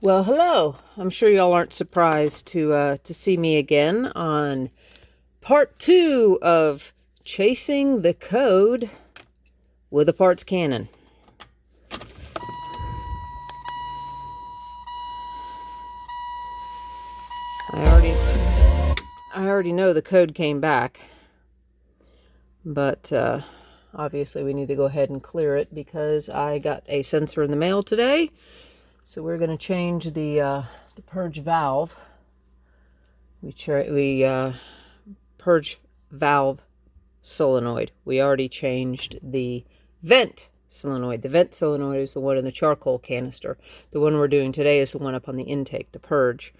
Well, hello. I'm sure y'all aren't surprised to see me again on part 2 of chasing the code with a parts cannon. I already know the code came back, but obviously we need to go ahead and clear it because I got a sensor in the mail today. So we're going to change the purge valve. We purge valve solenoid. We already changed the vent solenoid. The vent solenoid is the one in the charcoal canister. The one we're doing today is the one up on the intake, the purge.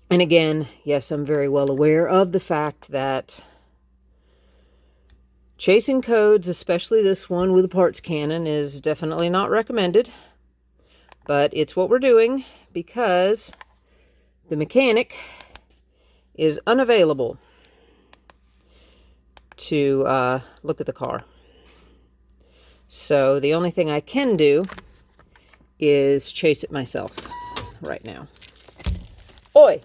And again, yes, I'm very well aware of the fact that chasing codes, especially this one with a parts cannon, is definitely not recommended. But it's what we're doing because the mechanic is unavailable to look at the car. So the only thing I can do is chase it myself right now. Oi!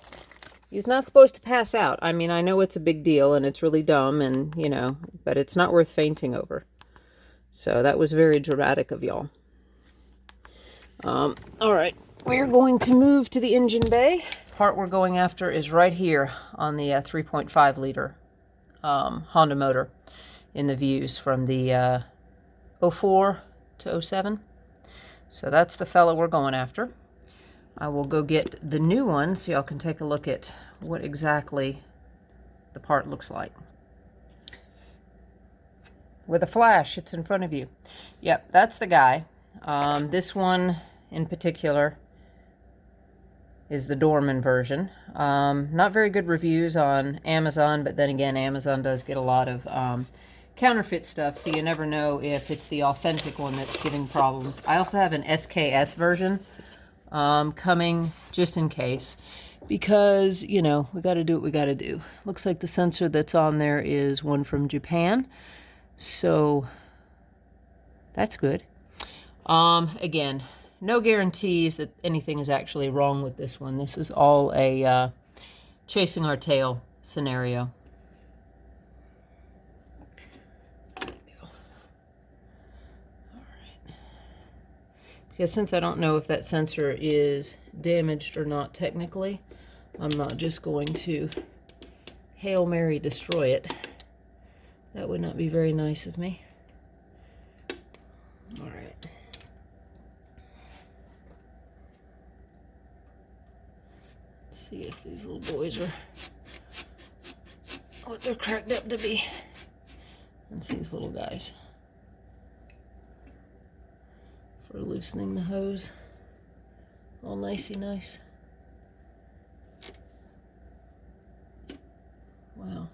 He's not supposed to pass out. I mean, I know it's a big deal and it's really dumb and, you know, but it's not worth fainting over. So that was very dramatic of y'all. All right, we're going to move to the engine bay. The part we're going after is right here on the 3.5 liter Honda motor in the views from the 04 to 07. So that's the fellow we're going after. I will go get the new one so y'all can take a look at what exactly the part looks like. With a flash, it's in front of you. Yep, that's the guy. This one in particular is the Dorman version. Not very good reviews on Amazon, but then again, Amazon does get a lot of counterfeit stuff, so you never know if it's the authentic one that's giving problems. I also have an SKS version coming just in case, because, you know, we got to do what we got to do. Looks like the sensor that's on there is one from Japan, so that's good. Again, no guarantees that anything is actually wrong with this one. This is all a chasing our tail scenario. There we go. All right. Because since I don't know if that sensor is damaged or not technically, I'm not just going to Hail Mary destroy it. That would not be very nice of me. All right. See if these little boys are what they're cracked up to be. That's these little guys for loosening the hose. All nicey nice. Wow.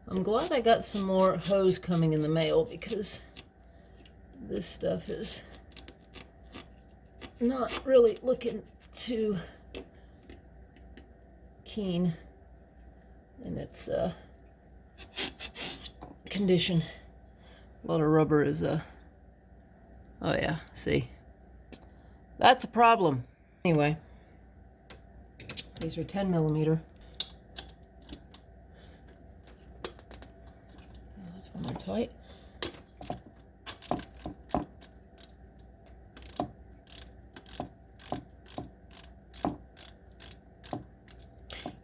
I'm glad I got some more hose coming in the mail because this stuff is not really looking too keen in its condition. A lot of rubber is oh yeah, see, that's a problem. Anyway, these are 10 millimeter. That's one more tight.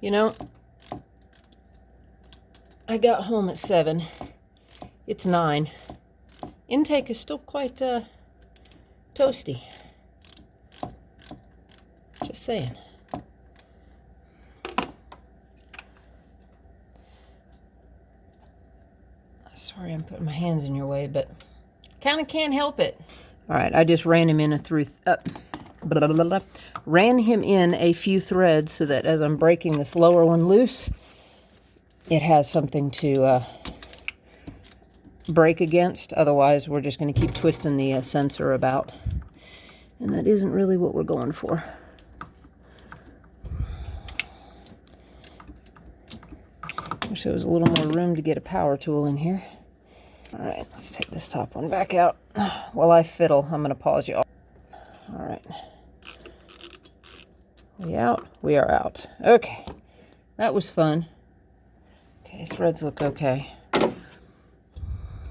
You know, I got home at 7. It's 9. Intake is still quite toasty. Just saying. Sorry I'm putting my hands in your way, but kind of can't help it. All right, I just ran him in ran him in a few threads so that as I'm breaking this lower one loose, it has something to break against. Otherwise, we're just going to keep twisting the sensor about. And that isn't really what we're going for. Wish there was a little more room to get a power tool in here. All right, let's take this top one back out. While I fiddle, I'm going to pause you all. All right. We out? We are out. Okay. That was fun. Okay, threads look okay.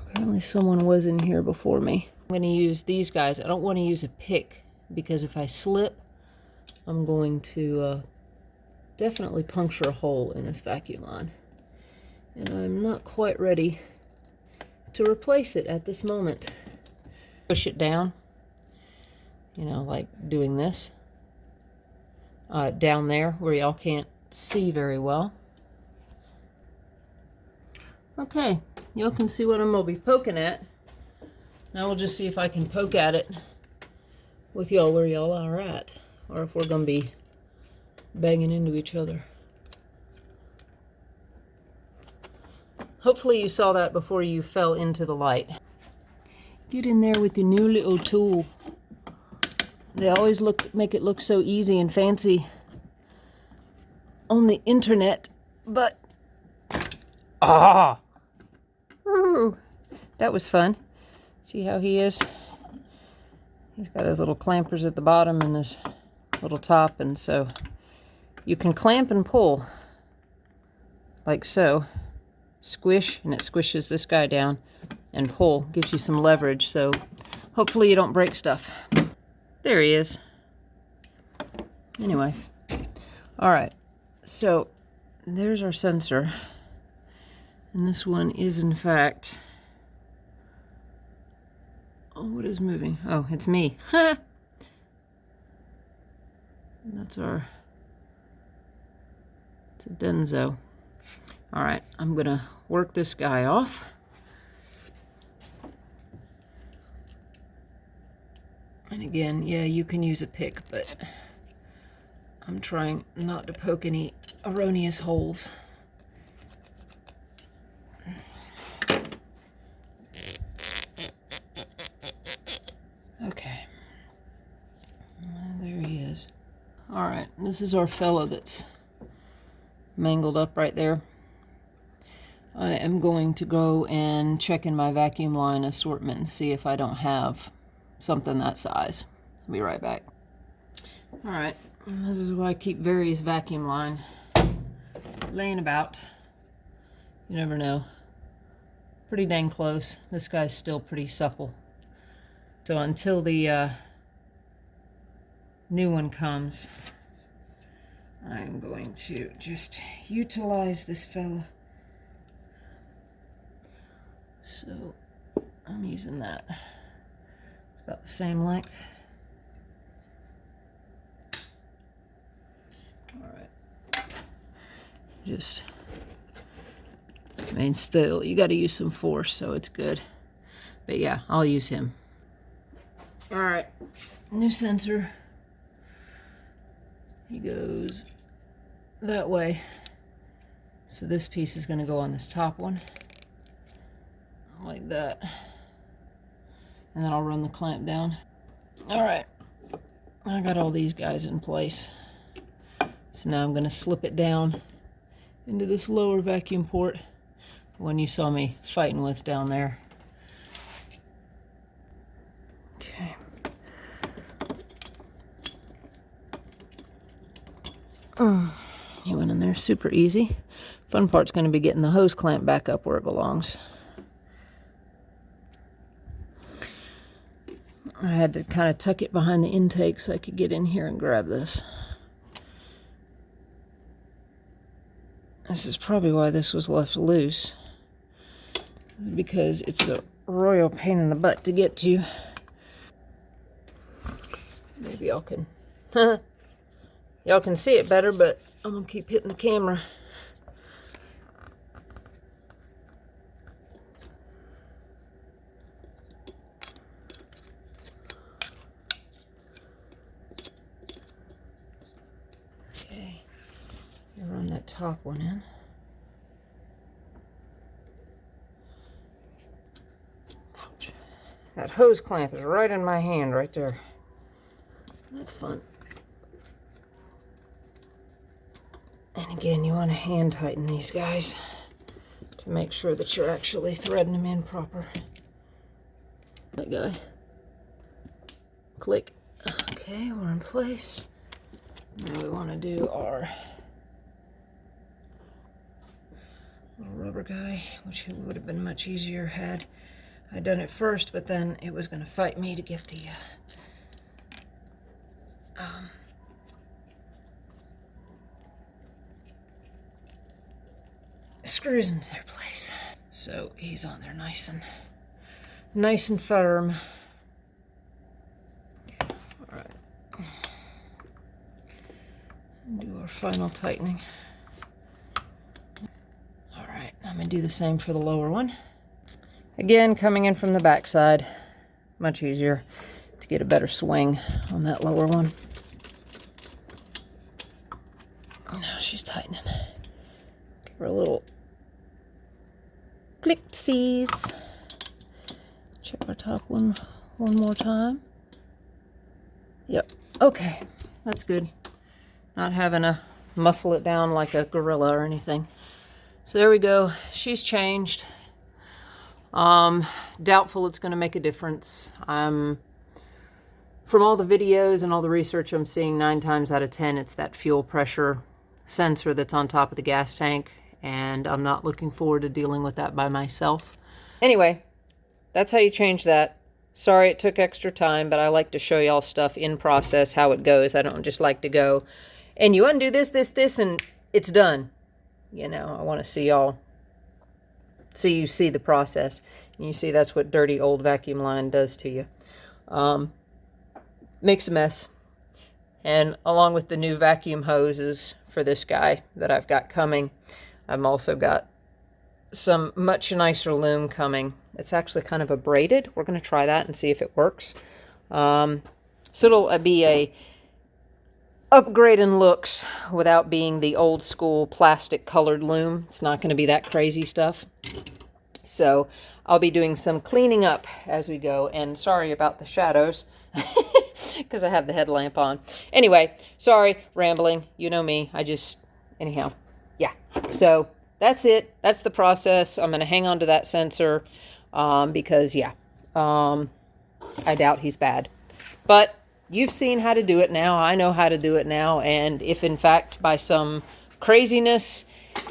Apparently someone was in here before me. I'm going to use these guys. I don't want to use a pick because if I slip, I'm going to definitely puncture a hole in this vacuum line. And I'm not quite ready to replace it at this moment. Push it down, you know, like doing this. Down there where y'all can't see very well. Okay, y'all can see what I'm going to be poking at. Now we'll just see if I can poke at it with y'all where y'all are at, or if we're going to be banging into each other. Hopefully you saw that before you fell into the light. Get in there with your new little tool. They always make it look so easy and fancy on the internet, but Ooh, that was fun. See how he is? He's got his little clampers at the bottom and his little top, and so you can clamp and pull like so. Squish, and it squishes this guy down, and pull gives you some leverage, so hopefully you don't break stuff. There he is. Anyway, all right, so there's our sensor, and this one is in fact, oh, what is moving? Oh, it's me. That's our, it's a Denso. All right, I'm gonna work this guy off. And again, yeah, you can use a pick, but I'm trying not to poke any erroneous holes. Okay. There he is. All right, this is our fella that's mangled up right there. I am going to go and check in my vacuum line assortment and see if I don't have something that size. I'll be right back. All right, this is why I keep various vacuum line laying about. You never know. Pretty dang close. This guy's still pretty supple. So until the new one comes, I'm going to just utilize this fella. So I'm using that. It's about the same length. All right. Just remain still. You got to use some force, so it's good. But yeah, I'll use him. All right, new sensor. He goes that way. So this piece is going to go on this top one. Like that. And then I'll run the clamp down. All right, I got all these guys in place. So now I'm going to slip it down into this lower vacuum port, the one you saw me fighting with down there. Okay. He went in there super easy. Fun part's going to be getting the hose clamp back up where it belongs. I had to kind of tuck it behind the intake so I could get in here and grab this. This is probably why this was left loose, because it's a royal pain in the butt to get to. Maybe y'all can y'all can see it better, but I'm gonna keep hitting the camera. Okay, you run that top one in. Ouch. That hose clamp is right in my hand right there. That's fun. And again, you want to hand tighten these guys to make sure that you're actually threading them in proper. That guy. Click. Okay, we're in place. Now we want to do our little rubber guy, which would have been much easier had I done it first, but then it was going to fight me to get the screws into their place. So he's on there nice and firm. All right. Do our final tightening. All right, I'm gonna do the same for the lower one. Again, coming in from the back side, much easier to get a better swing on that lower one. Now she's tightening. Give her a little click-sies. Check our top one more time. Yep, okay, that's good. Not having to muscle it down like a gorilla or anything. So there we go, she's changed. Doubtful it's gonna make a difference. From all the videos and all the research I'm seeing, 9 times out of 10, it's that fuel pressure sensor that's on top of the gas tank, and I'm not looking forward to dealing with that by myself. Anyway, that's how you change that. Sorry it took extra time, but I like to show y'all stuff in process, how it goes. I don't just like to go, and you undo this, and it's done. You know, I want to see y'all, so you see the process. And you see that's what dirty old vacuum line does to you. Makes a mess. And along with the new vacuum hoses for this guy that I've got coming, I've also got some much nicer loom coming. It's actually kind of a braided. We're going to try that and see if it works. So it'll be a upgrade in looks without being the old school plastic colored loom. It's not going to be that crazy stuff. So I'll be doing some cleaning up as we go. And sorry about the shadows because I have the headlamp on. Anyway, sorry, rambling. You know me. Anyhow, yeah. So that's it. That's the process. I'm going to hang on to that sensor because, yeah, I doubt he's bad. But you've seen how to do it now. I know how to do it now. And if, in fact, by some craziness,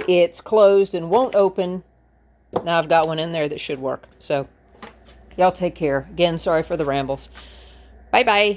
it's closed and won't open, now I've got one in there that should work. So y'all take care. Again, sorry for the rambles. Bye-bye.